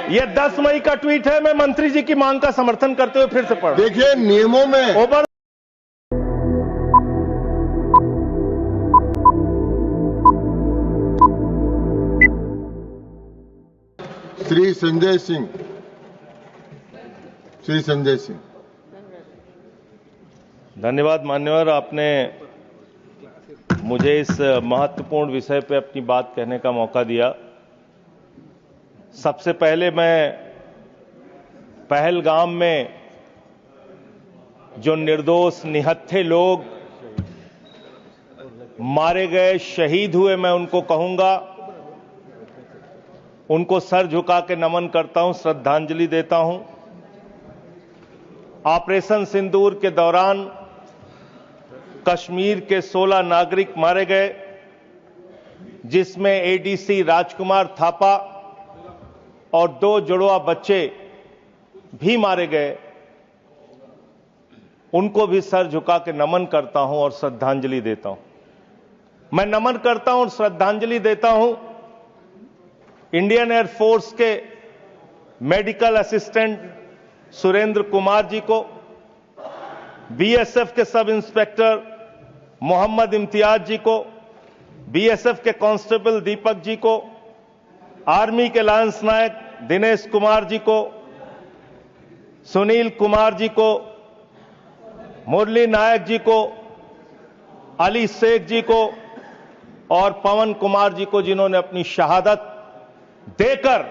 ये 10 मई का ट्वीट है। मैं मंत्री जी की मांग का समर्थन करते हुए फिर से पढ़ रहा हूं। देखिए नियमों में ओवर श्री संजय सिंह, धन्यवाद मान्यवर, आपने मुझे इस महत्वपूर्ण विषय पे अपनी बात कहने का मौका दिया। सबसे पहले मैं पहलगाम में जो निर्दोष निहत्थे लोग मारे गए, शहीद हुए, मैं उनको कहूंगा, उनको सर झुका के नमन करता हूं, श्रद्धांजलि देता हूं। ऑपरेशन सिंदूर के दौरान कश्मीर के 16 नागरिक मारे गए, जिसमें एडीसी राजकुमार थापा और 2 जुड़वा बच्चे भी मारे गए। उनको भी सर झुका के नमन करता हूं और श्रद्धांजलि देता हूं। मैं नमन करता हूं और श्रद्धांजलि देता हूं इंडियन एयरफोर्स के मेडिकल असिस्टेंट सुरेंद्र कुमार जी को, बीएसएफ के सब इंस्पेक्टर मोहम्मद इम्तियाज जी को, बीएसएफ के कांस्टेबल दीपक जी को, आर्मी के लांस नायक दिनेश कुमार जी को, सुनील कुमार जी को, मुरली नायक जी को, अली शेख जी को और पवन कुमार जी को, जिन्होंने अपनी शहादत देकर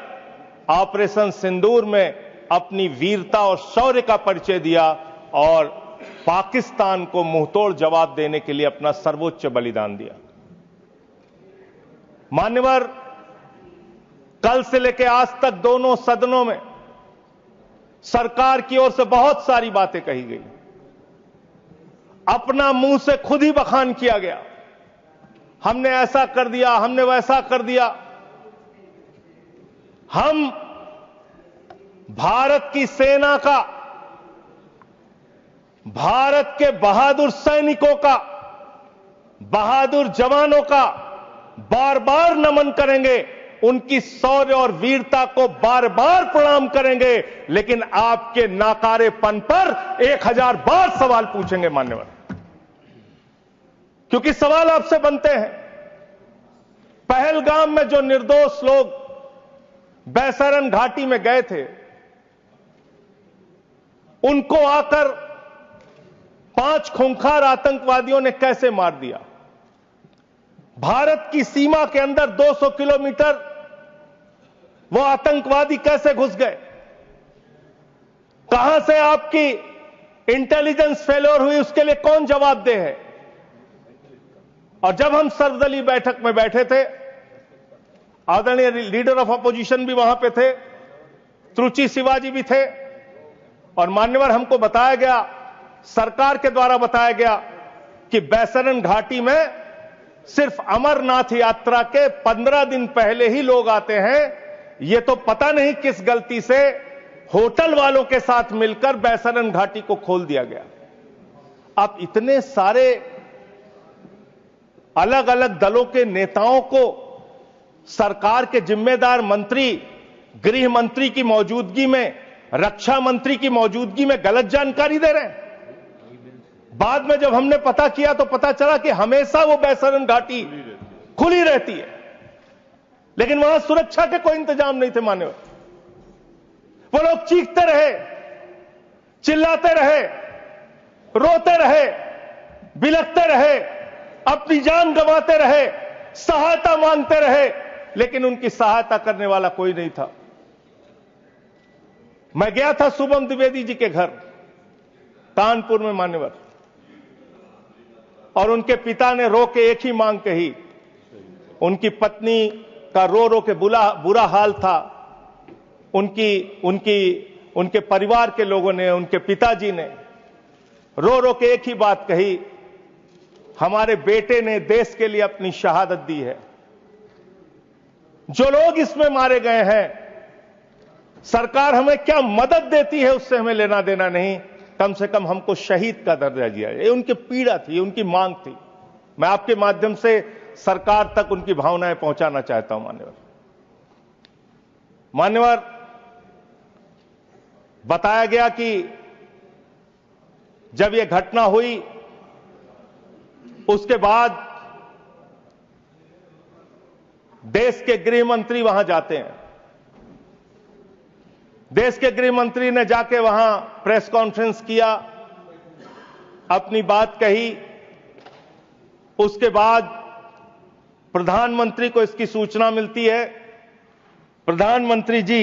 ऑपरेशन सिंदूर में अपनी वीरता और शौर्य का परिचय दिया और पाकिस्तान को मुंहतोड़ जवाब देने के लिए अपना सर्वोच्च बलिदान दिया। मान्यवर, कल से लेकर आज तक दोनों सदनों में सरकार की ओर से बहुत सारी बातें कही गई, अपना मुंह से खुद ही बखान किया गया। हमने ऐसा कर दिया, हमने वैसा कर दिया। हम भारत की सेना का, भारत के बहादुर सैनिकों का, बहादुर जवानों का बार बार नमन करेंगे, उनकी शौर्य और वीरता को बार बार प्रणाम करेंगे, लेकिन आपके नाकारेपन पर 1000 बार सवाल पूछेंगे मान्यवर, क्योंकि सवाल आपसे बनते हैं। पहलगाम में जो निर्दोष लोग बैसरन घाटी में गए थे, उनको आकर 5 खूंखार आतंकवादियों ने कैसे मार दिया? भारत की सीमा के अंदर 200 किलोमीटर वो आतंकवादी कैसे घुस गए? कहां से आपकी इंटेलिजेंस फेलियर हुई, उसके लिए कौन जवाबदेह है? और जब हम सर्वदलीय बैठक में बैठे थे, आदरणीय लीडर ऑफ अपोजिशन भी वहां पे थे, त्रुचि शिवाजी भी थे, और मान्यवर हमको बताया गया, सरकार के द्वारा बताया गया कि बैसरन घाटी में सिर्फ अमरनाथ यात्रा के 15 दिन पहले ही लोग आते हैं। ये तो पता नहीं किस गलती से होटल वालों के साथ मिलकर बैसरन घाटी को खोल दिया गया। अब इतने सारे अलग अलग दलों के नेताओं को सरकार के जिम्मेदार मंत्री, गृह मंत्री की मौजूदगी में, रक्षा मंत्री की मौजूदगी में गलत जानकारी दे रहे हैं। बाद में जब हमने पता किया तो पता चला कि हमेशा वो बैसरन घाटी खुली रहती है, लेकिन वहां सुरक्षा के कोई इंतजाम नहीं थे मान्यवर। वो लोग चीखते रहे, चिल्लाते रहे, रोते रहे, बिलखते रहे, अपनी जान गंवाते रहे, सहायता मांगते रहे, लेकिन उनकी सहायता करने वाला कोई नहीं था। मैं गया था शुभम द्विवेदी जी के घर कानपुर में मान्यवर, और उनके पिता ने रो के एक ही मांग कही। उनकी पत्नी का रो रो के बुरा हाल था। उनके परिवार के लोगों ने, उनके पिताजी ने रो रो के एक ही बात कही, हमारे बेटे ने देश के लिए अपनी शहादत दी है। जो लोग इसमें मारे गए हैं, सरकार हमें क्या मदद देती है उससे हमें लेना देना नहीं, कम से कम हमको शहीद का दर्जा दिया जाए। ये उनकी पीड़ा थी, उनकी मांग थी। मैं आपके माध्यम से सरकार तक उनकी भावनाएं पहुंचाना चाहता हूं मान्यवर। बताया गया कि जब यह घटना हुई उसके बाद देश के गृह मंत्री वहां जाते हैं। देश के गृह मंत्री ने जाके वहां प्रेस कॉन्फ्रेंस किया, अपनी बात कही। उसके बाद प्रधानमंत्री को इसकी सूचना मिलती है। प्रधानमंत्री जी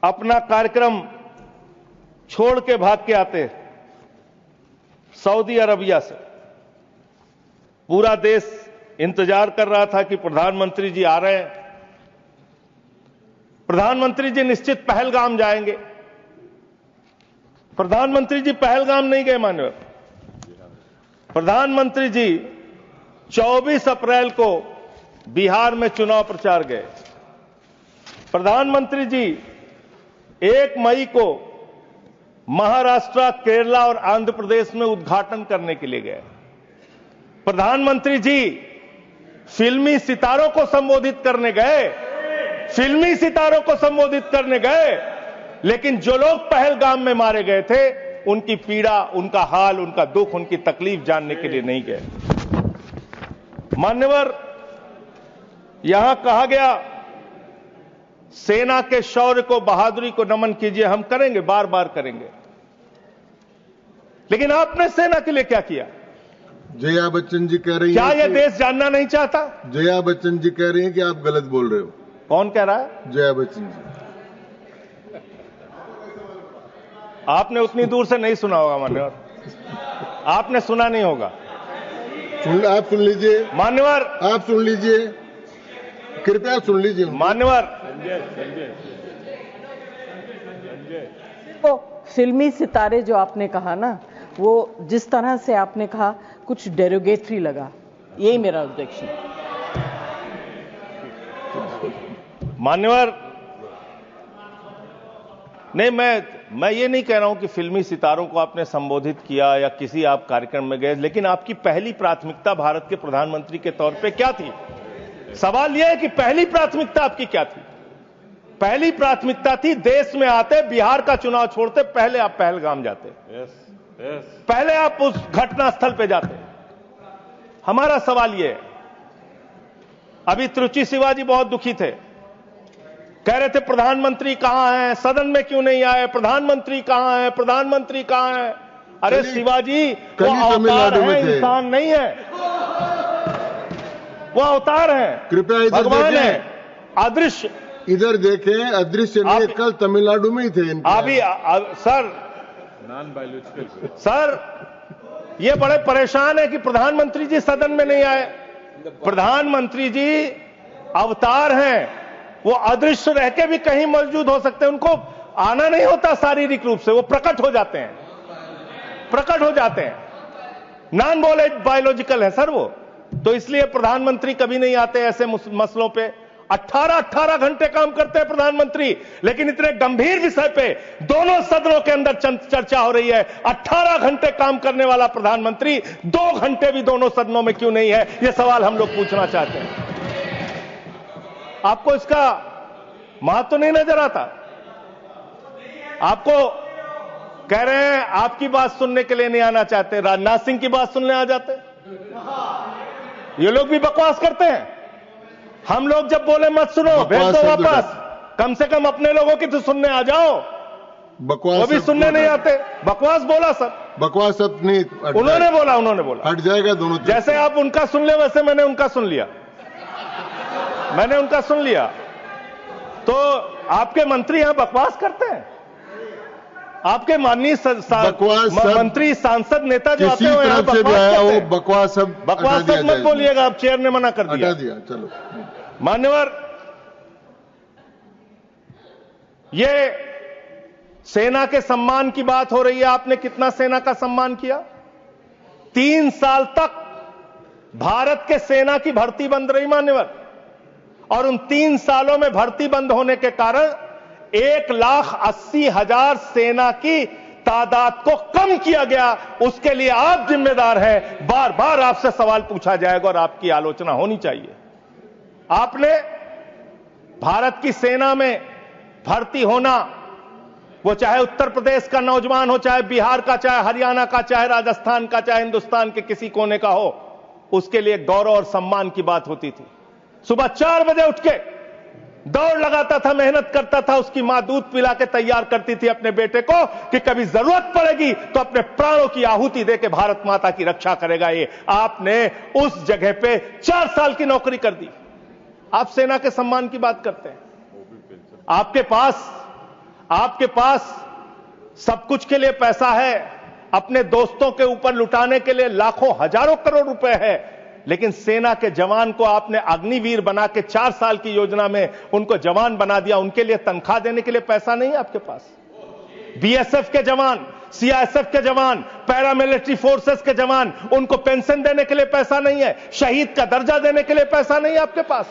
अपना कार्यक्रम छोड़ के भाग के आते सऊदी अरबिया से। पूरा देश इंतजार कर रहा था कि प्रधानमंत्री जी आ रहे हैं। प्रधानमंत्री जी निश्चित पहलगाम जाएंगे। प्रधानमंत्री जी पहलगाम नहीं गए मान्यवर। प्रधानमंत्री जी 24 अप्रैल को बिहार में चुनाव प्रचार गए। प्रधानमंत्री जी 1 मई को महाराष्ट्र, केरला और आंध्र प्रदेश में उद्घाटन करने के लिए गए। प्रधानमंत्री जी फिल्मी सितारों को संबोधित करने गए, फिल्मी सितारों को संबोधित करने गए, लेकिन जो लोग पहलगाम में मारे गए थे उनकी पीड़ा, उनका हाल, उनका दुख, उनकी तकलीफ जानने के लिए नहीं गए। मान्यवर, यहां कहा गया सेना के शौर्य को, बहादुरी को नमन कीजिए। हम करेंगे, बार बार करेंगे, लेकिन आपने सेना के लिए क्या किया? जया बच्चन जी कह रही क्या हैं यह देश जानना नहीं चाहता? जया बच्चन जी कह रही हैं कि आप गलत बोल रहे हो। कौन कह रहा है? जया बच्चन जी। आपने उतनी दूर से नहीं सुना होगा मान्यवर, आपने सुना नहीं होगा। आप सुन लीजिए मान्यवर, आप सुन लीजिए, कृपया सुन लीजिए मान्यवर। तो फिल्मी सितारे जो आपने कहा ना, वो जिस तरह से आपने कहा कुछ डेरोगेटरी लगा, यही मेरा ऑब्जेक्शन। मान्यवर, नहीं, मैं ये नहीं कह रहा हूं कि फिल्मी सितारों को आपने संबोधित किया या किसी आप कार्यक्रम में गए, लेकिन आपकी पहली प्राथमिकता भारत के प्रधानमंत्री के तौर पे क्या थी? सवाल यह है कि पहली प्राथमिकता आपकी क्या थी? पहली प्राथमिकता थी देश में आते, बिहार का चुनाव छोड़ते, पहले आप पहलगाम जाते। पहले आप उस घटनास्थल पे जाते। हमारा सवाल यह है, अभी त्रुचि शिवाजी बहुत दुखी थे, कह रहे थे प्रधानमंत्री कहां हैं, सदन में क्यों नहीं आए, प्रधानमंत्री कहां हैं, प्रधानमंत्री कहां हैं? अरे शिवाजी, वो अवतार है, इंसान नहीं है, वो अवतार है, कृपया भगवान है, अदृश्य। इधर देखें, अदृश्य नहीं, कल तमिलनाडु में ही थे अभी सर, सर ये बड़े परेशान है कि प्रधानमंत्री जी सदन में नहीं आए। प्रधानमंत्री जी अवतार हैं, वो अदृश्य रह के भी कहीं मौजूद हो सकते हैं। उनको आना नहीं होता शारीरिक रूप से, वो प्रकट हो जाते हैं, प्रकट हो जाते हैं। नॉन बायोलॉजिकल है सर वो, तो इसलिए प्रधानमंत्री कभी नहीं आते ऐसे मसलों पे। 18 घंटे काम करते हैं प्रधानमंत्री, लेकिन इतने गंभीर विषय पे दोनों सदनों के अंदर चर्चा हो रही है। 18 घंटे काम करने वाला प्रधानमंत्री 2 घंटे भी दोनों सदनों में क्यों नहीं है, यह सवाल हम लोग पूछना चाहते हैं। आपको इसका महत्व नहीं नजर आता? आपको कह रहे हैं आपकी बात सुनने के लिए नहीं आना चाहते, राजनाथ सिंह की बात सुनने आ जाते। ये लोग भी बकवास करते हैं। हम लोग जब बोले मत सुनो, भेज दो वापस, कम से कम अपने लोगों की तो सुनने आ जाओ। बकवास वो भी सुनने नहीं आते, बकवास बोला सर, बकवास सब नहीं, उन्होंने बोला हट जाएगा दोनों। जैसे आप उनका सुन ले वैसे मैंने उनका सुन लिया, मैंने उनका सुन लिया। तो आपके मंत्री यहां बकवास करते हैं? आपके माननीय मंत्री, सांसद, नेता जो आते हैं यहां बकवास करते हैं। बकवास सब मत बोलिएगा, आप चेयर ने मना कर दिया। चलो मान्यवर, ये सेना के सम्मान की बात हो रही है। आपने कितना सेना का सम्मान किया? 3 साल तक भारत के सेना की भर्ती बंद रही मान्यवर, और उन 3 सालों में भर्ती बंद होने के कारण 1,80,000 सेना की तादाद को कम किया गया। उसके लिए आप जिम्मेदार हैं। बार बार आपसे सवाल पूछा जाएगा और आपकी आलोचना होनी चाहिए। आपने भारत की सेना में भर्ती होना वो चाहे उत्तर प्रदेश का नौजवान हो, चाहे बिहार का, चाहे हरियाणा का, चाहे राजस्थान का, चाहे हिंदुस्तान के किसी कोने का हो, उसके लिए गौरव और सम्मान की बात होती थी। सुबह 4 बजे उठ के दौड़ लगाता था, मेहनत करता था, उसकी मां दूध पिला के तैयार करती थी अपने बेटे को कि कभी जरूरत पड़ेगी तो अपने प्राणों की आहुति देके भारत माता की रक्षा करेगा। ये आपने उस जगह पे 4 साल की नौकरी कर दी। आप सेना के सम्मान की बात करते हैं। आपके पास सब कुछ के लिए पैसा है, अपने दोस्तों के ऊपर लुटाने के लिए लाखों हजारों करोड़ रुपए है, लेकिन सेना के जवान को आपने अग्निवीर बना के 4 साल की योजना में उनको जवान बना दिया। उनके लिए तनख्वाह देने के लिए पैसा नहीं है आपके पास। बीएसएफ के जवान, सीआईएसएफ के जवान, पैरामिलिट्री फोर्सेस के जवान, उनको पेंशन देने के लिए पैसा नहीं है, शहीद का दर्जा देने के लिए पैसा नहीं है आपके पास।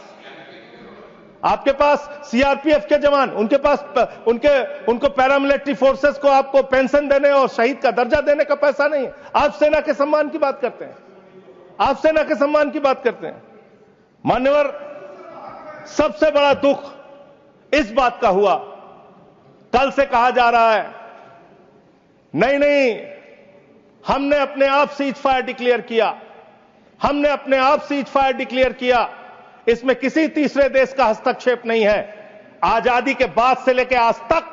आपके पास सीआरपीएफ के जवान, उनको पैरामिलिट्री फोर्सेस को आपको पेंशन देने और शहीद का दर्जा देने का पैसा नहीं है। आप सेना के सम्मान की बात करते हैं। आप सेना के सम्मान की बात करते हैं। मान्यवर, सबसे बड़ा दुख इस बात का हुआ, कल से कहा जा रहा है नहीं, हमने अपने आप सीज फायर डिक्लेयर किया, हमने अपने आप सीज फायर डिक्लेयर किया, इसमें किसी तीसरे देश का हस्तक्षेप नहीं है। आजादी के बाद से लेकर आज तक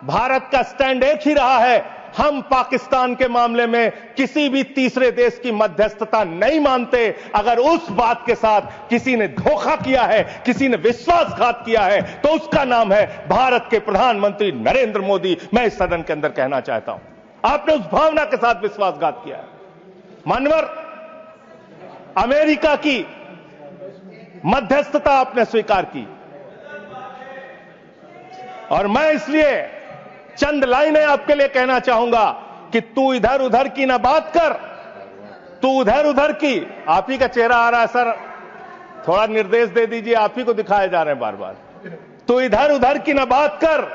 भारत का स्टैंड एक ही रहा है, हम पाकिस्तान के मामले में किसी भी तीसरे देश की मध्यस्थता नहीं मानते। अगर उस बात के साथ किसी ने धोखा किया है, किसी ने विश्वासघात किया है, तो उसका नाम है भारत के प्रधानमंत्री नरेंद्र मोदी। मैं इस सदन के अंदर कहना चाहता हूं, आपने उस भावना के साथ विश्वासघात किया है। मानवर, अमेरिका की मध्यस्थता आपने स्वीकार की, और मैं इसलिए चंद लाइनें आपके लिए कहना चाहूंगा कि तू इधर उधर की ना बात कर, तू उधर उधर की। आप ही का चेहरा आ रहा है सर, थोड़ा निर्देश दे दीजिए, आप ही को दिखाए जा रहे हैं बार बार। तू इधर उधर की ना बात कर,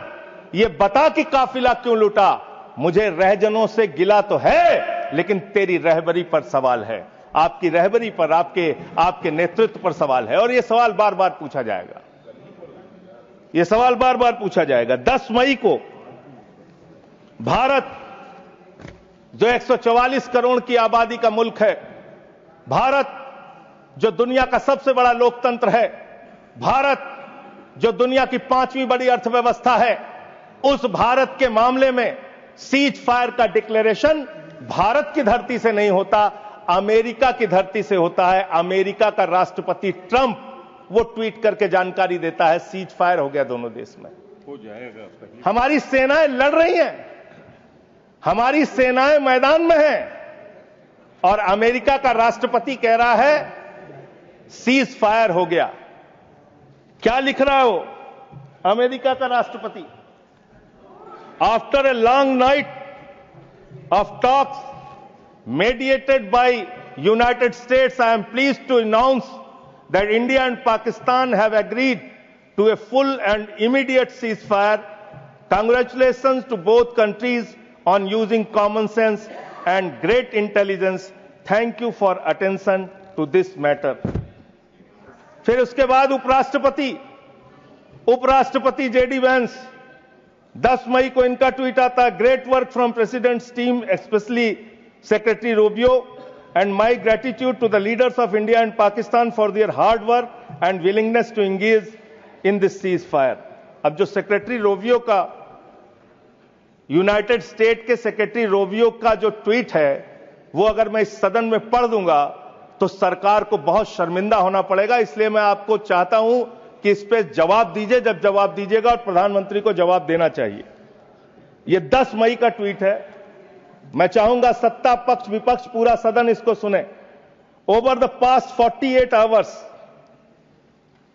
ये बता कि काफिला क्यों लूटा। मुझे रहजनों से गिला तो है, लेकिन तेरी रहबरी पर सवाल है, आपकी रहबरी पर, आपके नेतृत्व पर सवाल है, और यह सवाल बार बार पूछा जाएगा। यह सवाल बार बार पूछा जाएगा। 10 मई को भारत, जो 144 करोड़ की आबादी का मुल्क है, भारत जो दुनिया का सबसे बड़ा लोकतंत्र है, भारत जो दुनिया की 5वीं बड़ी अर्थव्यवस्था है, उस भारत के मामले में सीज फायर का डिक्लेरेशन भारत की धरती से नहीं होता, अमेरिका की धरती से होता है। अमेरिका का राष्ट्रपति ट्रंप वो ट्वीट करके जानकारी देता है सीज फायर हो गया दोनों देश में, हो जाएगा। हमारी सेनाएं लड़ रही हैं, हमारी सेनाएं मैदान में हैं, और अमेरिका का राष्ट्रपति कह रहा है सीज फायर हो गया। क्या लिख रहा है वो अमेरिका का राष्ट्रपति? After a long night of talks mediated by United States, I am pleased to announce that India and Pakistan have agreed to a full and immediate ceasefire. Congratulations to both countries on using common sense and great intelligence. Thank you for attention to this matter. फिर उसके बाद उपराष्ट्रपति JD Vance, 10 मई को इनका tweet आता है, great work from president's team, specially Secretary Rubio, and my gratitude to the leaders of India and Pakistan for their hard work and willingness to engage in this ceasefire. अब जो secretary Rovio का, United state के secretary Rovio का जो tweet है, वो अगर मैं इस सदन में पढ़ दूंगा तो सरकार को बहुत शर्मिंदा होना पड़ेगा। इसलिए मैं आपको चाहता हूं कि इस पे जवाब दीजिए, जब जवाब दीजिएगा, और प्रधानमंत्री को जवाब देना चाहिए। ये 10 मई का ट्वीट है। मैं चाहूंगा सत्ता पक्ष विपक्ष पूरा सदन इसको सुने। Over the past 48 hours,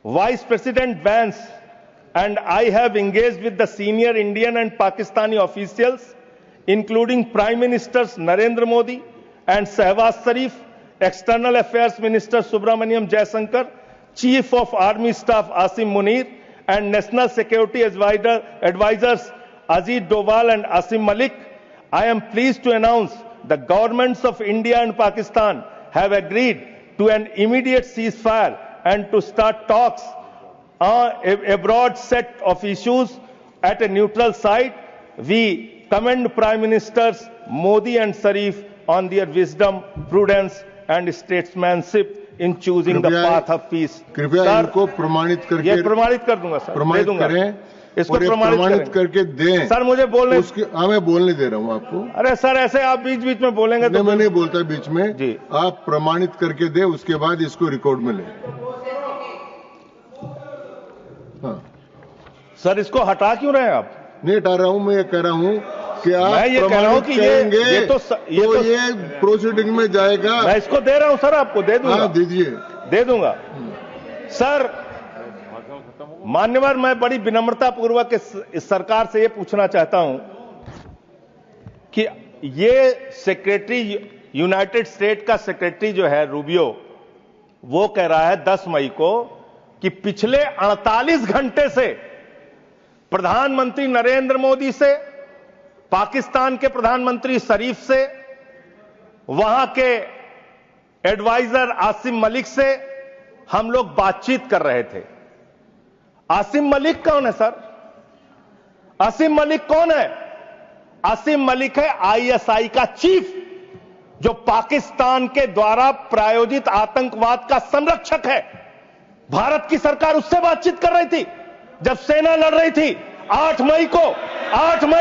vice president Vance and I have engaged with the senior Indian and Pakistani officials, including Prime Ministers Narendra Modi and Shehbaz Sharif, External Affairs Minister Subramaniam Jaishankar, Chief of Army Staff Asim Munir, and National Security Advisors Ajit Doval and Asim Malik. I am pleased to announce the governments of India and Pakistan have agreed to an immediate ceasefire and to start talks on a broad set of issues at a neutral site. we commend Prime Ministers Modi and Sharif on their wisdom, prudence and statesmanship in choosing the path of peace. कृपया इनको प्रमाणित करके, ये प्रमाणित कर दूंगा sir, प्रमाणित करें, इसको प्रमाणित करके दें सर। मुझे बोलने, मैं बोलने दे रहा हूं आपको। अरे सर ऐसे आप बीच बीच में बोलेंगे तो मैं नहीं बोलता बीच में जी। आप प्रमाणित करके दें, उसके बाद इसको रिकॉर्ड में लें। हाँ सर, इसको हटा क्यों रहे हैं आप? नहीं हटा रहा हूं, मैं ये कह रहा हूं कि आप मैं ये कह रहा हूं कि ये तो प्रोसीडिंग में जाएगा। मैं इसको दे रहा हूं सर, आपको दे दूंगा। हाँ दीजिए, दे दूंगा सर। मान्यवर, मैं बड़ी विनम्रता पूर्वक इस सरकार से ये पूछना चाहता हूं कि ये सेक्रेटरी, यूनाइटेड स्टेट का सेक्रेटरी जो है रूबियो, वो कह रहा है 10 मई को कि पिछले 48 घंटे से प्रधानमंत्री नरेंद्र मोदी से, पाकिस्तान के प्रधानमंत्री शरीफ से, वहां के एडवाइजर आसिम मलिक से हम लोग बातचीत कर रहे थे। आसिम मलिक कौन है सर? आसिम मलिक कौन है? आसिम मलिक है आईएसआई का चीफ, जो पाकिस्तान के द्वारा प्रायोजित आतंकवाद का संरक्षक है। भारत की सरकार उससे बातचीत कर रही थी जब सेना लड़ रही थी। 8 मई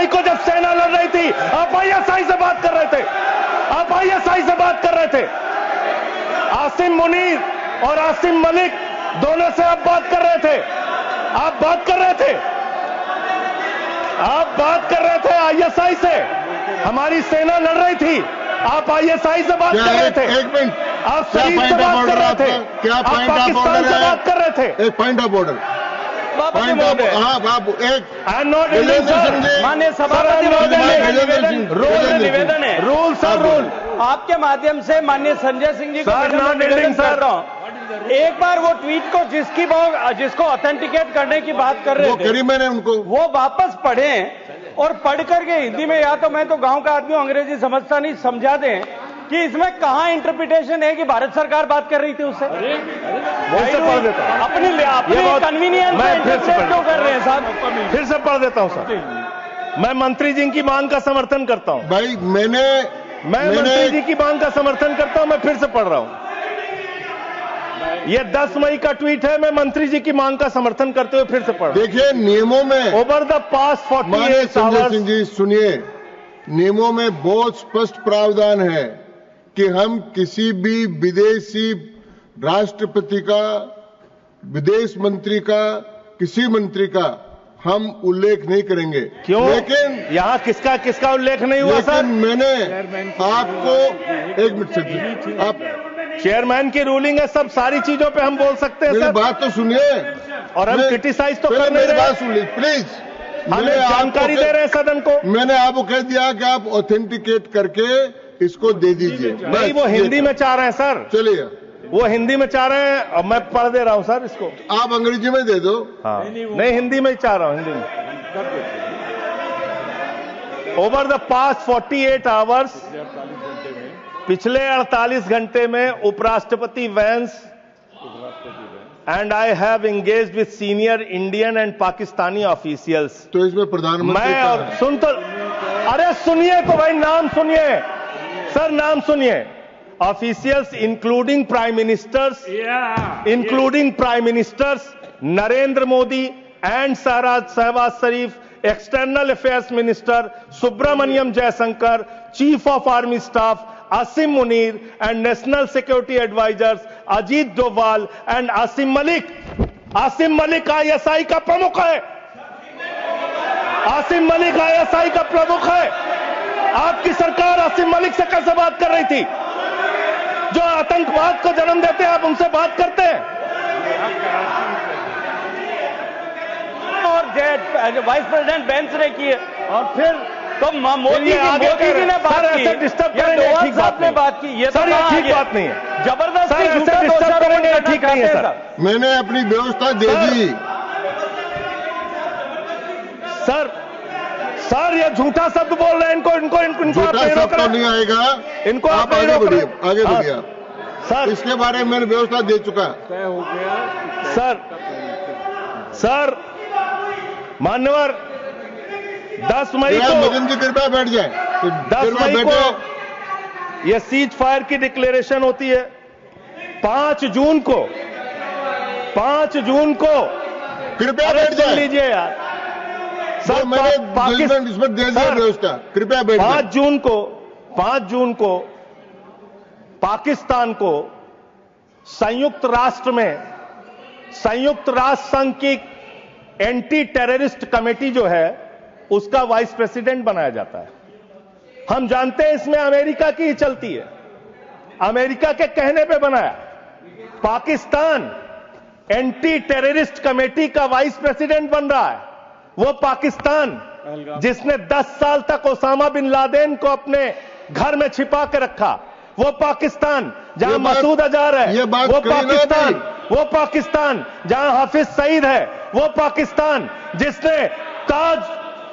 को जब सेना लड़ रही थी, आप आईएसआई से बात कर रहे थे। आप आईएसआई से बात कर रहे थे। आसिम मुनीर और आसिम मलिक दोनों से आप बात कर रहे थे। आप बात कर रहे थे आईएसआई से। हमारी सेना लड़ रही थी, आप आईएसआई से बात कर रहे थे। एक मिनट, आप शरीफ से बात कर रहे थे। क्या आप पॉइंट ऑफ पाकिस्तान ऑर्डर से है? बात कर रहे थे। एक पॉइंट ऑफ ऑर्डर, माननीय सभापति महोदय, निवेदन है। रूल सर, रूल आपके माध्यम से माननीय संजय सिंह जी को निवेदन करता हूं। एक बार वो ट्वीट को जिसको ऑथेंटिकेट करने की बात कर रहे थे, मैंने उनको वो वापस पढ़ें और पढ़ करके हिंदी में, या तो मैं तो गांव का आदमी हूं, अंग्रेजी समझता नहीं, समझा दें कि इसमें कहां इंटरप्रिटेशन है कि भारत सरकार बात कर रही थी उससे। फिर से पढ़ देता हूं। अपनी कन्वीनियंस में इंटरप्रेट क्यों कर रहे हैं साहब? फिर से पढ़ देता हूं सर। मैं मंत्री जी की मांग का समर्थन करता हूं। भाई मैं मंत्री जी की मांग का समर्थन करता हूं। मैं फिर से पढ़ रहा हूं। ये 10 मई का ट्वीट है। मैं मंत्री जी की मांग का समर्थन करते हुए फिर से पढ़ रहा हूं। देखिए, नियमों में over the past 48 Sanjay Singh ji सुनिए, नियमों में बहुत स्पष्ट प्रावधान है कि हम किसी भी विदेशी राष्ट्रपति का, विदेश मंत्री का, किसी मंत्री का हम उल्लेख नहीं करेंगे। क्यों? लेकिन यहाँ किसका उल्लेख नहीं हुआ सर? मैंने आपको एक मिनट से, आप चेयरमैन की रूलिंग है, सब सारी चीजों पे हम बोल सकते हैं मेरी सर। बात तो सुनिए, और हम क्रिटिसाइज तो कर नहीं मेरी रहे। बात सुन लीजिए प्लीज। हमें जानकारी दे रहे हैं सदन को। मैंने आपको कह दिया कि आप ऑथेंटिकेट करके इसको दे दीजिए। नहीं, वो हिंदी में चाह रहे हैं सर। चलिए, वो हिंदी में चाह रहे हैं और मैं पढ़ दे रहा हूं सर इसको। आप अंग्रेजी में दे दो। हाँ, नहीं हिंदी में ही चाह रहा हूं, हिंदी में। ओवर द पास्ट 48 आवर्स, पिछले 48 घंटे में उपराष्ट्रपति Vance and I have engaged with senior Indian and Pakistani officials. तो इसमें प्रधानमंत्री मैं और सुन तो, अरे सुनिए तो भाई, नाम सुनिए सर, नाम सुनिए। Officials including prime ministers Narendra Modi and Shehbaz Sharif, external affairs minister Subrahmanyam Jaishankar, chief of army staff Asim Munir and national security advisers Ajit Doval and Asim Malik. Asim Malik ISI का प्रमुख है। आसिम मलिक आईएसआई का प्रमुख है। आपकी सरकार आसिम मलिक से कैसे बात कर रही थी? जो आतंकवाद को जन्म देते हैं, आप उनसे बात करते हैं। और वाइस प्रेसिडेंट बेंच ने की है, और फिर तो मोदी जी ने बात की, डिस्टर्ब करेंगे, ठीक बात ने बात की। ये सर, ये ठीक बात नहीं है। जबरदस्ती डिस्टर्ब करेंगे, ठीक नहीं है सर। मैंने अपनी व्यवस्था दे दी। सर ये झूठा शब्द बोल रहे हैं। इनको झूठा शब्द तो नहीं आएगा। इनको आप आगे बढ़िए, आगे बढ़िए सर। इसके बारे में मैंने व्यवस्था दे चुका। सर मान्यवर, 10 मई जनाब को मदन जी कृपया बैठ जाए। 10 मई को यह सीज फायर की डिक्लेरेशन होती है। 5 जून को कृपया बैठ सुन जाए। लीजिए यार सर मैंने जजमेंट इस पर दे दिया व्यवस्था, कृपया बैठ जाए। 5 जून को पाकिस्तान को संयुक्त राष्ट्र संघ की एंटी टेररिस्ट कमेटी जो है उसका वाइस प्रेसिडेंट बनाया जाता है। हम जानते हैं इसमें अमेरिका की ही चलती है, अमेरिका के कहने पे बनाया। पाकिस्तान एंटी टेररिस्ट कमेटी का वाइस प्रेसिडेंट बन रहा है। वो पाकिस्तान जिसने 10 साल तक ओसामा बिन लादेन को अपने घर में छिपा के रखा, वो पाकिस्तान जहां मसूद अजहर है, वो पाकिस्तान जहां हाफिज सईद है, वो पाकिस्तान जिसने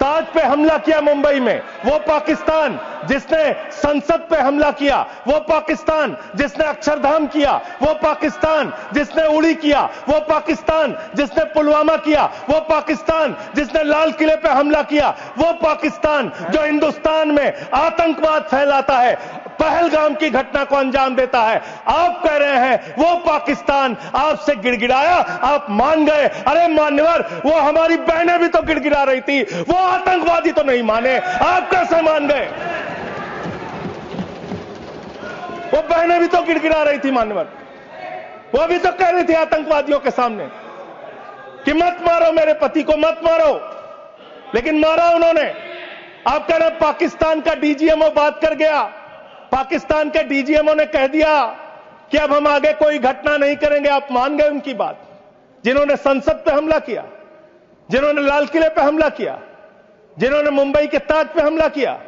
ताज पे हमला किया मुंबई में, वो पाकिस्तान जिसने संसद पे हमला किया, वो पाकिस्तान जिसने अक्षरधाम किया, वो पाकिस्तान जिसने उड़ी किया, वो पाकिस्तान जिसने पुलवामा किया, वो पाकिस्तान जिसने लाल किले पे हमला किया, वो पाकिस्तान जो हिंदुस्तान में आतंकवाद फैलाता है, पहलगाम की घटना को अंजाम देता है। आप कह रहे हैं वो पाकिस्तान आपसे गिड़गिड़ाया, आप मान गए। अरे मान्यवर, वो हमारी बहनें भी तो गिड़गिड़ा रही थी, वो आतंकवादी तो नहीं माने, आप कैसे मान गए? वो बहनें भी तो गिड़गिड़ा रही थी मान्यवर, वो भी तो कह रही थी आतंकवादियों के सामने कि मत मारो मेरे पति को, मत मारो, लेकिन मारा उन्होंने। आप कह रहे पाकिस्तान का डीजीएमओ बात कर गया, पाकिस्तान के डीजीएमओ ने कह दिया कि अब हम आगे कोई घटना नहीं करेंगे। आप मान गए उनकी बात? जिन्होंने संसद पे हमला किया, जिन्होंने लाल किले पे हमला किया, जिन्होंने मुंबई के ताज पे हमला किया,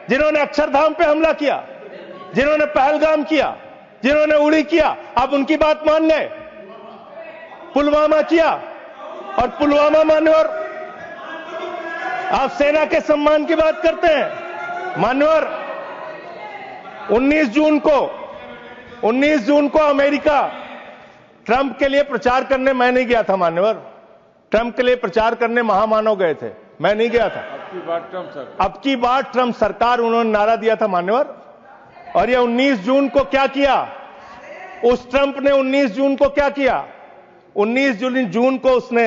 जिन्होंने अक्षरधाम पे हमला किया, जिन्होंने पहलगाम किया, जिन्होंने उड़ी किया, आप उनकी बात मान गए? पुलवामा किया, और पुलवामा मान्यवर आप सेना के सम्मान की बात करते हैं मान्यवर। 19 जून को अमेरिका ट्रंप के लिए प्रचार करने मैं नहीं गया था मान्यवर, ट्रंप के लिए प्रचार करने महामानव गए थे, मैं नहीं गया था। अब की बार ट्रंप सरकार उन्होंने नारा दिया था मान्यवर। और ये 19 जून को क्या किया? उस ट्रंप ने 19 जून को क्या किया? 19 जून को उसने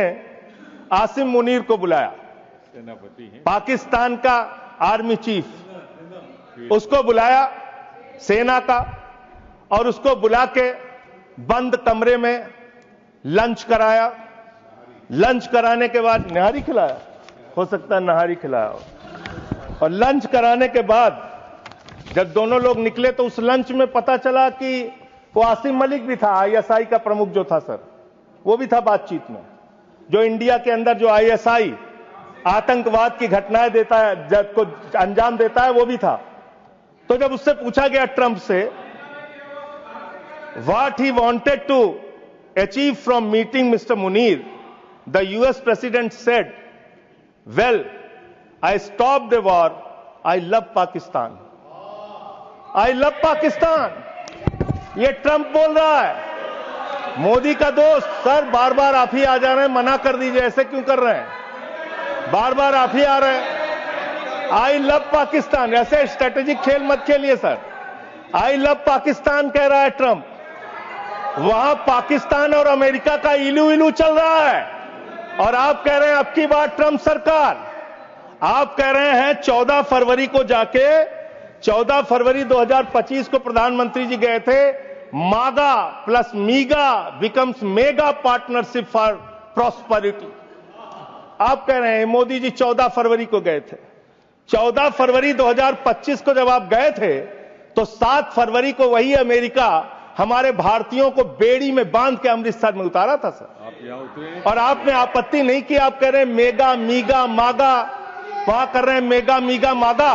आसिम मुनीर को बुलाया, पाकिस्तान का आर्मी चीफ, उसको बुलाया सेना का, और उसको बुला के बंद कमरे में लंच कराया। लंच कराने के बाद नहारी खिलाया, हो सकता है नहारी खिलाया हो। और लंच कराने के बाद जब दोनों लोग निकले तो उस लंच में पता चला कि वो आसिम मलिक भी था, आईएसआई का प्रमुख जो था सर, वो भी था बातचीत में। जो इंडिया के अंदर जो आईएसआई आतंकवाद की घटनाएं देता है, जब को अंजाम देता है, वो भी था। तो जब उससे पूछा गया ट्रंप से what he wanted to achieve from meeting mister Munir, the US president said, well I stop the war, I love Pakistan, I love Pakistan. ये ट्रंप बोल रहा है। मोदी का दोस्त सर बार बार आप ही आ जा रहे हैं, मना कर दीजिए, ऐसे क्यों कर रहे हैं? बार बार आप ही आ रहे हैं। आई लव पाकिस्तान, ऐसे स्ट्रेटेजिक खेल मत खेलिए सर। आई लव पाकिस्तान कह रहा है ट्रंप। वहां पाकिस्तान और अमेरिका का इलू इलू चल रहा है, और आप कह रहे हैं अब की बार ट्रंप सरकार। आप कह रहे हैं 14 फरवरी को जाके, 14 फरवरी 2025 को प्रधानमंत्री जी गए थे, मागा plus मीगा becomes mega partnership for prosperity. आप कह रहे हैं मोदी जी 14 फरवरी को गए थे। 14 फरवरी 2025 को जब आप गए थे तो 7 फरवरी को वही अमेरिका हमारे भारतीयों को बेड़ी में बांध के अमृतसर में उतारा था सर। आप यहां उतरे और आपने आपत्ति नहीं की। आप कह रहे हैं मेगा मीगा मागा, वहां कर रहे हैं मेगा मीगा मागा,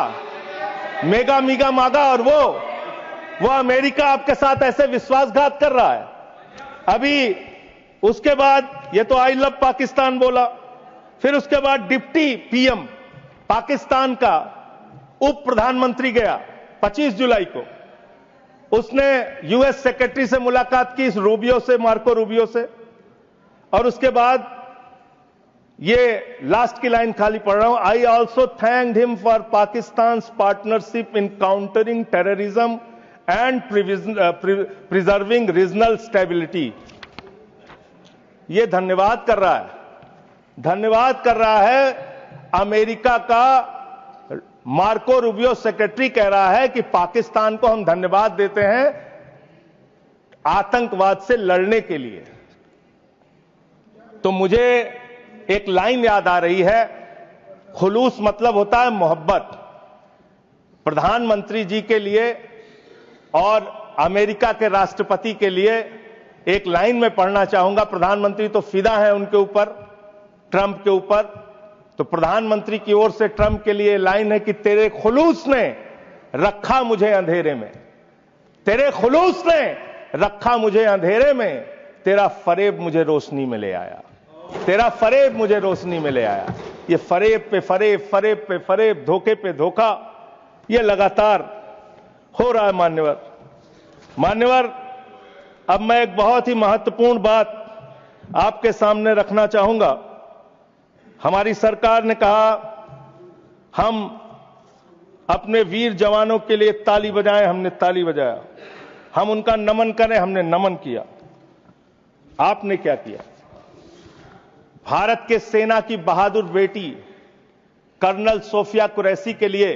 मेगा मीगा मागा, और वो अमेरिका आपके साथ ऐसे विश्वासघात कर रहा है। अभी उसके बाद ये तो आई लव पाकिस्तान बोला, फिर उसके बाद डिप्टी पीएम पाकिस्तान का उप प्रधानमंत्री गया 25 जुलाई को, उसने यूएस सेक्रेटरी से मुलाकात की, रूबियो से, मार्को रूबियो से, और उसके बाद ये लास्ट की लाइन खाली पढ़ रहा हूं। I also thanked him for Pakistan partnership in countering terrorism and preserving regional stability. ये धन्यवाद कर रहा है, धन्यवाद कर रहा है। अमेरिका का मार्को रूबियो सेक्रेटरी कह रहा है कि पाकिस्तान को हम धन्यवाद देते हैं आतंकवाद से लड़ने के लिए। तो मुझे एक लाइन याद आ रही है, खुलूस मतलब होता है मोहब्बत। प्रधानमंत्री जी के लिए और अमेरिका के राष्ट्रपति के लिए एक लाइन में पढ़ना चाहूंगा। प्रधानमंत्री तो फिदा है उनके ऊपर, ट्रंप के ऊपर। तो प्रधानमंत्री की ओर से ट्रंप के लिए लाइन है कि तेरे खुलूस ने रखा मुझे अंधेरे में, तेरे खुलूस ने रखा मुझे अंधेरे में, तेरा फरेब मुझे रोशनी में ले आया, तेरा फरेब मुझे रोशनी में ले आया। ये फरेब पे फरेब, फरेब पे फरेब, धोखे पे धोखा, ये लगातार हो रहा है। मान्यवर, अब मैं एक बहुत ही महत्वपूर्ण बात आपके सामने रखना चाहूंगा। हमारी सरकार ने कहा हम अपने वीर जवानों के लिए ताली बजाएं, हमने ताली बजाया। हम उनका नमन करें, हमने नमन किया। आपने क्या किया? भारत के सेना की बहादुर बेटी कर्नल सोफिया कुरैशी के लिए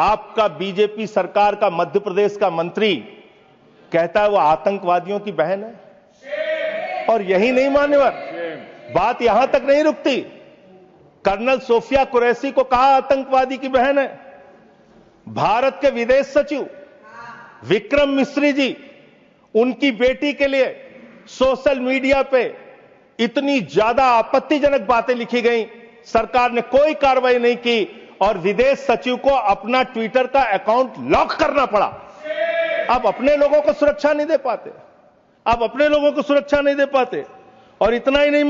आपका बीजेपी सरकार का मध्य प्रदेश का मंत्री कहता है वो आतंकवादियों की बहन है। और यही नहीं मान्यवर, बात यहां तक नहीं रुकती। कर्नल सोफिया कुरैशी को कहा आतंकवादी की बहन है। भारत के विदेश सचिव विक्रम मिस्री जी, उनकी बेटी के लिए सोशल मीडिया पे इतनी ज्यादा आपत्तिजनक बातें लिखी गई, सरकार ने कोई कार्रवाई नहीं की और विदेश सचिव को अपना ट्विटर का अकाउंट लॉक करना पड़ा। अब अपने लोगों को सुरक्षा नहीं दे पाते, अब अपने लोगों को सुरक्षा नहीं दे पाते। और इतना ही नहीं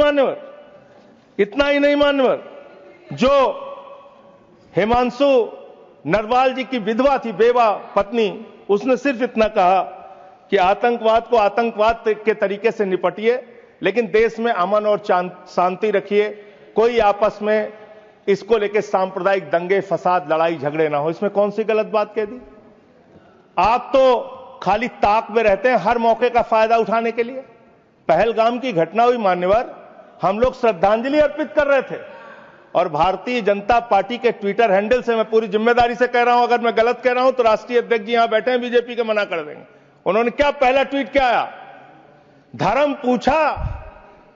मान्यवर, जो हिमांशु नरवाल जी की विधवा थी, बेवा पत्नी, उसने सिर्फ इतना कहा कि आतंकवाद को आतंकवाद के तरीके से निपटिए, लेकिन देश में अमन और शांति रखिए, कोई आपस में इसको लेकर सांप्रदायिक दंगे फसाद लड़ाई झगड़े ना हो। इसमें कौन सी गलत बात कह दी? आप तो खाली ताक में रहते हैं हर मौके का फायदा उठाने के लिए। पहलगाम की घटना हुई मान्यवर, हम लोग श्रद्धांजलि अर्पित कर रहे थे और भारतीय जनता पार्टी के ट्विटर हैंडल से मैं पूरी जिम्मेदारी से कह रहा हूं, अगर मैं गलत कह रहा हूं तो राष्ट्रीय अध्यक्ष जी यहां बैठे हैं बीजेपी के, मना कर देंगे। उन्होंने क्या पहला ट्वीट क्या आया? धर्म पूछा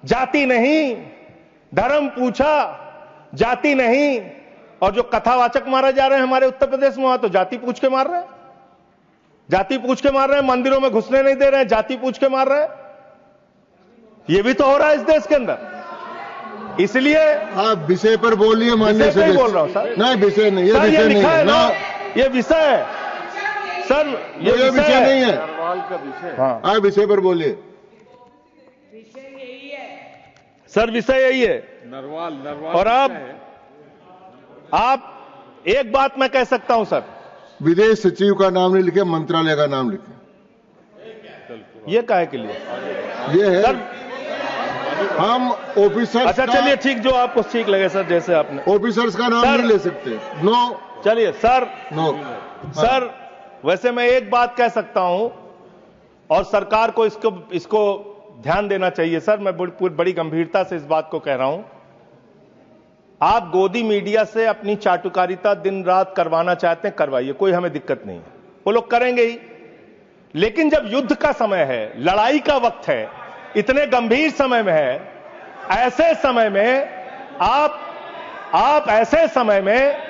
जाति नहीं, धर्म पूछा जाति नहीं। और जो कथावाचक मारे जा रहे हैं हमारे उत्तर प्रदेश में, वहां तो जाति पूछ के मार रहे हैं, जाति पूछ के मार रहे हैं, मंदिरों में घुसने नहीं दे रहे हैं, जाति पूछ के मार रहे हैं। ये भी तो हो रहा है इस देश के अंदर। इसलिए आप विषय पर बोलिए। माननीय विषय नहीं बोल रहा हूं सर, नहीं विषय नहीं, ये सर ये विषय नहीं लिखा है है ना, ये विषय है सर, ये विषय नहीं है। हाँ आप विषय पर बोलिए सर, विषय यही है। नरवाल और आप एक बात मैं कह सकता हूं सर, विदेश सचिव का नाम नहीं लिखे, मंत्रालय का नाम लिखे। ये काहे के लिए? ये है सर हम ऑफिसर्स अच्छा चलिए ठीक, जो आपको ठीक लगे सर, जैसे आपने ऑफिसर्स का नाम सर, नहीं ले सकते। नो चलिए सर, नो सर वैसे मैं एक बात कह सकता हूं और सरकार को इसको ध्यान देना चाहिए सर। मैं बड़ी गंभीरता से इस बात को कह रहा हूं। आप गोदी मीडिया से अपनी चाटुकारिता दिन रात करवाना चाहते हैं, करवाइए, कोई हमें दिक्कत नहीं है, वो लोग करेंगे ही। लेकिन जब युद्ध का समय है, लड़ाई का वक्त है, इतने गंभीर समय में है, ऐसे समय में आप ऐसे समय में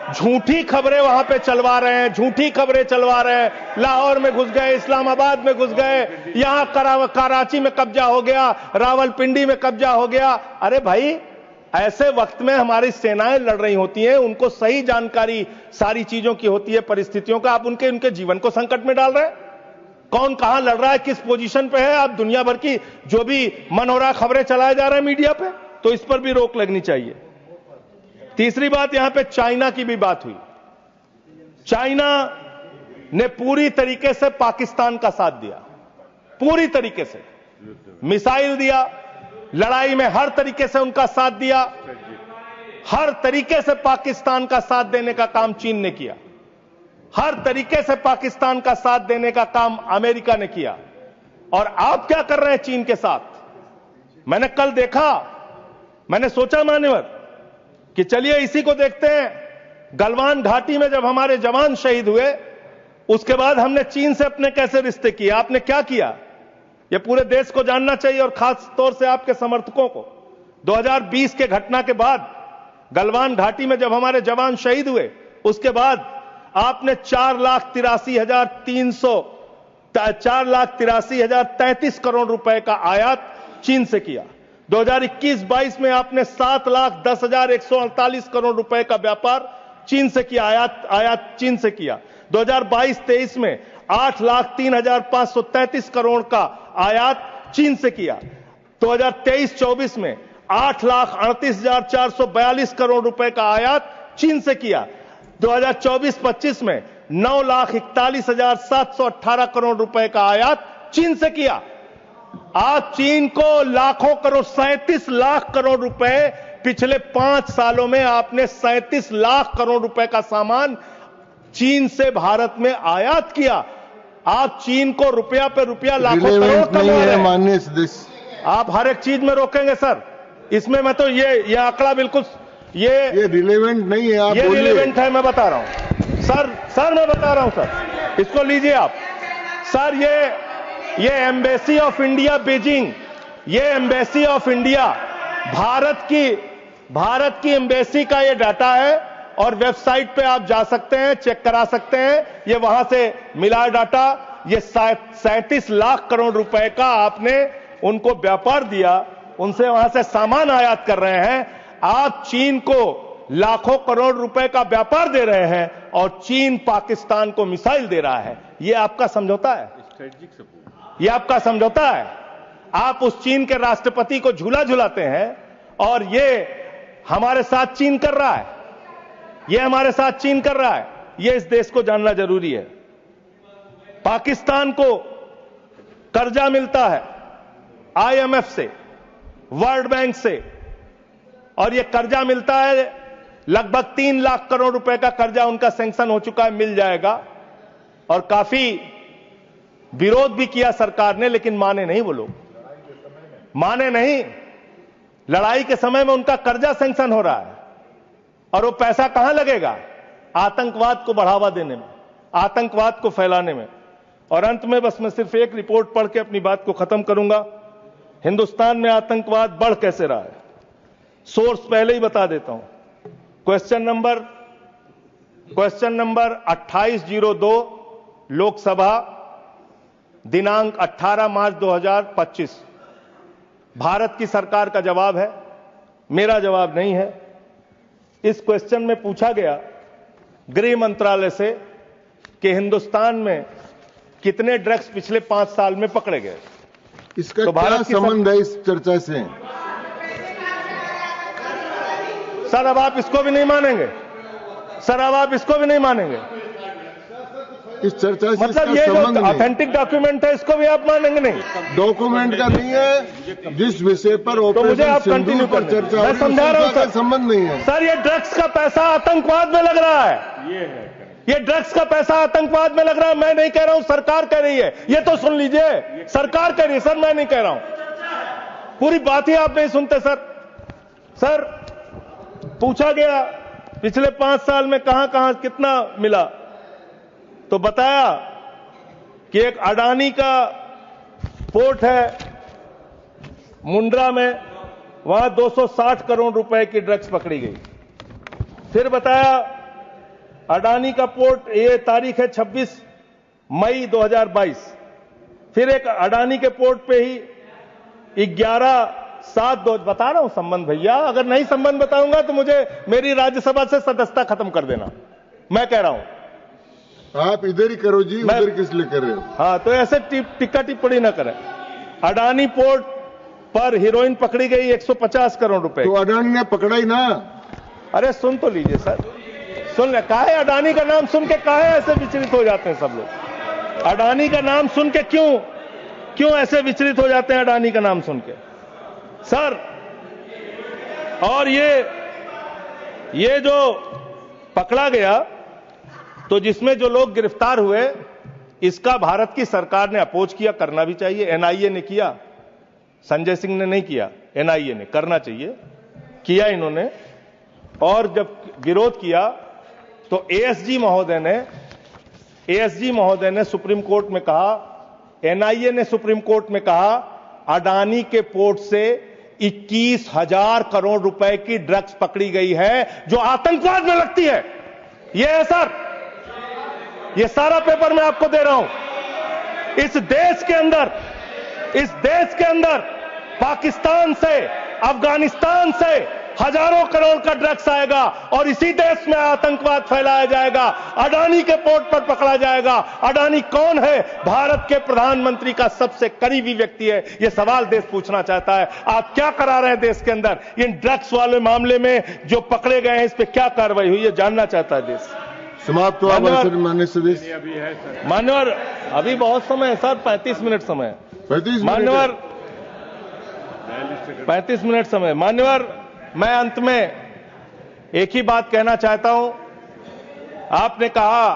झूठी खबरें वहां पे चलवा रहे हैं, झूठी खबरें चलवा रहे हैं। लाहौर में घुस गए, इस्लामाबाद में घुस गए, यहां कराची में कब्जा हो गया, रावलपिंडी में कब्जा हो गया। अरे भाई, ऐसे वक्त में हमारी सेनाएं लड़ रही होती हैं, उनको सही जानकारी सारी चीजों की होती है, परिस्थितियों का। आप उनके जीवन को संकट में डाल रहे हैं। कौन कहां लड़ रहा है, किस पोजीशन पे है, आप दुनिया भर की जो भी मन हो रहा खबरें चलाए जा रहे हैं मीडिया पे, तो इस पर भी रोक लगनी चाहिए। तीसरी बात, यहां पे चाइना की भी बात हुई। चाइना ने पूरी तरीके से पाकिस्तान का साथ दिया, पूरी तरीके से मिसाइल दिया, लड़ाई में हर तरीके से उनका साथ दिया, हर तरीके से पाकिस्तान का साथ देने का काम चीन ने किया, हर तरीके से पाकिस्तान का साथ देने का काम अमेरिका ने किया। और आप क्या कर रहे हैं चीन के साथ? मैंने कल देखा, मैंने सोचा मान्यवर कि चलिए इसी को देखते हैं। गलवान घाटी में जब हमारे जवान शहीद हुए, उसके बाद हमने चीन से अपने कैसे रिश्ते किए, आपने क्या किया, यह पूरे देश को जानना चाहिए और खास तौर से आपके समर्थकों को। 2020 के घटना के बाद, गलवान घाटी में जब हमारे जवान शहीद हुए, उसके बाद आपने 4,83,033 करोड़ रुपए का आयात चीन से किया। 2021-22 में आपने 7,10,148 करोड़ रुपए का व्यापार चीन से किया, आयात चीन से किया। 2022-23 में 8,03,533 करोड़ का आयात चीन से किया। 2023-24 में 8,38,442 करोड़ रुपए का आयात चीन से किया। 2024-25 में 9,41,718 करोड़ रुपए का आयात चीन से किया। आज चीन को लाखों करोड़, 37 लाख करोड़ रुपए पिछले 5 सालों में आपने 37 लाख करोड़ रुपए का सामान चीन से भारत में आयात किया। आप चीन को रुपया पे रुपया लाखों करोड़ कमा रहे हैं। माननीय सदस्य, आप हर एक चीज में रोकेंगे सर, इसमें मैं तो ये आंकड़ा बिल्कुल ये रिलेवेंट नहीं है। आप ये बोलिए। रिलेवेंट है, मैं बता रहा हूं सर मैं बता रहा हूं सर, इसको लीजिए आप सर। ये एम्बेसी ऑफ इंडिया बीजिंग, ये एम्बेसी ऑफ इंडिया भारत की एम्बेसी का ये डाटा है और वेबसाइट पे आप जा सकते हैं, चेक करा सकते हैं, ये वहां से मिला डाटा। ये 37 लाख करोड़ रुपए का आपने उनको व्यापार दिया, उनसे वहां से सामान आयात कर रहे हैं। आप चीन को लाखों करोड़ रुपए का व्यापार दे रहे हैं और चीन पाकिस्तान को मिसाइल दे रहा है। यह आपका समझौता है, यह आपका समझौता है। आप उस चीन के राष्ट्रपति को झूला झुलाते हैं और ये हमारे साथ चीन कर रहा है, ये हमारे साथ चीन कर रहा है। ये इस देश को जानना जरूरी है। पाकिस्तान को कर्जा मिलता है IMF से, वर्ल्ड बैंक से, और ये कर्जा मिलता है लगभग 3 लाख करोड़ रुपए का कर्जा उनका सैंक्शन हो चुका है, मिल जाएगा। और काफी विरोध भी किया सरकार ने, लेकिन माने नहीं, वो लोग माने नहीं। लड़ाई के समय में उनका कर्जा सैंक्शन हो रहा है और वो पैसा कहां लगेगा? आतंकवाद को बढ़ावा देने में, आतंकवाद को फैलाने में। और अंत में बस मैं सिर्फ एक रिपोर्ट पढ़ के अपनी बात को खत्म करूंगा। हिंदुस्तान में आतंकवाद बढ़ कैसे रहा है, सोर्स पहले ही बता देता हूं। क्वेश्चन नंबर 2802, लोकसभा, दिनांक 18 मार्च 2025। भारत की सरकार का जवाब है, मेरा जवाब नहीं है। इस क्वेश्चन में पूछा गया गृह मंत्रालय से कि हिंदुस्तान में कितने ड्रग्स पिछले 5 साल में पकड़े गए। इसका क्या संबंध है इस चर्चा से? सर अब आप इसको भी नहीं मानेंगे, सर अब आप इसको भी नहीं मानेंगे। इस चर्चा से मतलब ये जो ऑथेंटिक डॉक्यूमेंट है इसको भी आप मानेंगे नहीं? डॉक्यूमेंट का नहीं है, जिस विषय पर तो मुझे आप कंटिन्यू कर चर्चा, मैं समझा रहा हूं सर, संबंध नहीं है। सर ये ड्रग्स का पैसा आतंकवाद में लग रहा है, ये ड्रग्स का पैसा आतंकवाद में लग रहा है। मैं नहीं कह रहा हूं, सरकार कह रही है, ये तो सुन लीजिए, सरकार कह रही है सर, मैं नहीं कह रहा हूं। पूरी बात ही आप नहीं सुनते सर। पूछा गया पिछले 5 साल में कहां कहां कितना मिला, तो बताया कि एक अडानी का पोर्ट है मुंड्रा में, वहां 260 करोड़ रुपए की ड्रग्स पकड़ी गई। फिर बताया अडानी का पोर्ट, ये तारीख है 26 मई 2022। फिर एक अडानी के पोर्ट पे ही 11/7/2, बता रहा हूं संबंध भैया, अगर नहीं संबंध बताऊंगा तो मुझे मेरी राज्यसभा से सदस्यता खत्म कर देना, मैं कह रहा हूं। आप इधर ही करो जी, उधर किस लिए कर रहे हो? हाँ, तो ऐसे टिक्का टिप्पणी ना करें। अडानी पोर्ट पर हीरोइन पकड़ी गई 150 करोड़ रुपए। तो अडानी ने पकड़ा ही ना। अरे सुन तो लीजिए सर, सुन ले, काहे अडानी का नाम सुन के काहे ऐसे विचलित हो जाते हैं सब लोग? अडानी का नाम सुन के क्यों ऐसे विचलित हो जाते हैं अडानी का नाम सुन के? सर, और ये जो पकड़ा गया, तो जिसमें जो लोग गिरफ्तार हुए, इसका भारत की सरकार ने अपोज किया, करना भी चाहिए। एनआईए ने किया, संजय सिंह ने नहीं किया, एनआईए ने करना चाहिए, किया इन्होंने। और जब विरोध किया तो एएसजी महोदय ने सुप्रीम कोर्ट में कहा, एनआईए ने सुप्रीम कोर्ट में कहा, अडानी के पोर्ट से 21,000 करोड़ रुपए की ड्रग्स पकड़ी गई है जो आतंकवाद में लगती है। यह है सर, यह सारा पेपर मैं आपको दे रहा हूं। इस देश के अंदर पाकिस्तान से, अफगानिस्तान से हजारों करोड़ का ड्रग्स आएगा और इसी देश में आतंकवाद फैलाया जाएगा, अडानी के पोर्ट पर पकड़ा जाएगा। अडानी कौन है? भारत के प्रधानमंत्री का सबसे करीबी व्यक्ति है। यह सवाल देश पूछना चाहता है, आप क्या करा रहे हैं देश के अंदर? इन ड्रग्स वाले मामले में जो पकड़े गए हैं, इस पर क्या कार्रवाई हुई है, जानना चाहता है देश। समाप्त हुआ माननीय सदस्य। मान्यवर, अभी बहुत समय है सर, 35 मिनट समय है। 35 मान्यवर, 35 मिनट समय। मान्यवर, मैं अंत में एक ही बात कहना चाहता हूं। आपने कहा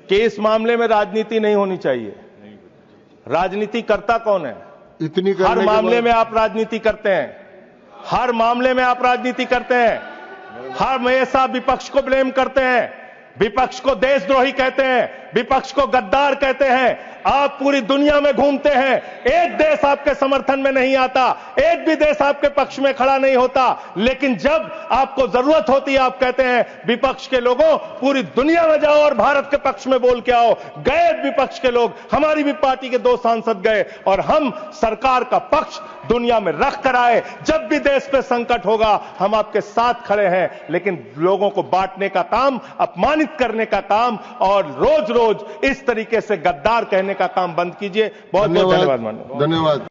कि इस मामले में राजनीति नहीं होनी चाहिए। राजनीति करता कौन है? इतनी हर मामले में आप राजनीति करते हैं, हर मामले में आप राजनीति करते हैं, हमेशा विपक्ष को ब्लेम करते हैं, विपक्ष को देशद्रोही कहते हैं, विपक्ष को गद्दार कहते हैं। आप पूरी दुनिया में घूमते हैं, एक देश आपके समर्थन में नहीं आता, एक भी देश आपके पक्ष में खड़ा नहीं होता, लेकिन जब आपको जरूरत होती है आप कहते हैं विपक्ष के लोगों पूरी दुनिया में जाओ और भारत के पक्ष में बोल के आओ। गए विपक्ष के लोग, हमारी भी पार्टी के 2 सांसद गए और हम सरकार का पक्ष दुनिया में रख कर आए। जब भी देश पे संकट होगा हम आपके साथ खड़े हैं, लेकिन लोगों को बांटने का काम, अपमानित करने का काम और रोज रोज इस तरीके से गद्दार कहने का काम बंद कीजिए। बहुत बहुत धन्यवाद। धन्यवाद।